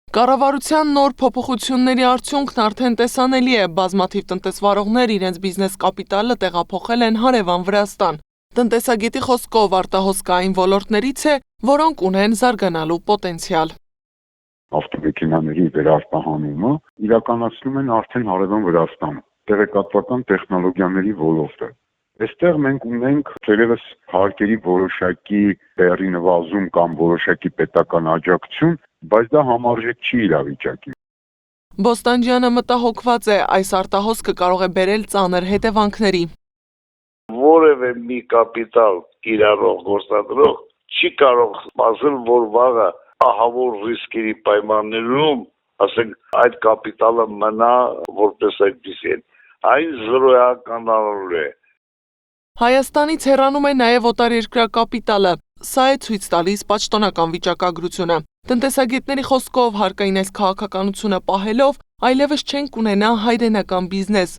Կառավարության նոր փոփոխությունների արդյունքն արդեն տեսանելի է, բազմաթիվ տնտեսվարողներ իրենց բիզնես կապիտալը տեղափոխել են հարևան Վրաստան։ Տնտեսագետի խոսքով արտահոսքային ոլորտներից է, որոնք ունեն զարգանալու պոտենցիալ։ Ավտոմեքենաների վերարտահանումը իրականացնում են արդեն հարևան Վրաստան, տեղեկատվական տեխնոլոգիաների ոլորտը։ Այստեղ մենք ունենք թերևս հարկերի որոշակի տեղի նվազում կամ որոշակի պետական աջակցություն, բայց դա համարժեք չի իրավիճակին։ Բոստանջյանը մտահոգված է, այս արտահոսքը կարող է բերել ծանր հետևանքների։ Որևէ մի կապիտալ կիրառող գործադրող չի կարող սպասել, որ վաղը ահավոր ռիսկերի պայմաններում, ասենք, այդ կապիտալը մնա որպես այդպիսի։ Այն զրոյականանալու է։ Հայաստանից հեռանում է նաև օտարերկրյա կապիտալը, սա է ցույց տալիս պաշտոնական վիճակագրությունը։ Տնտեսագետների խոսքով հարկային այս քաղաքականությունը պահելով, այլևս չենք ունենա հայրենական բիզնես,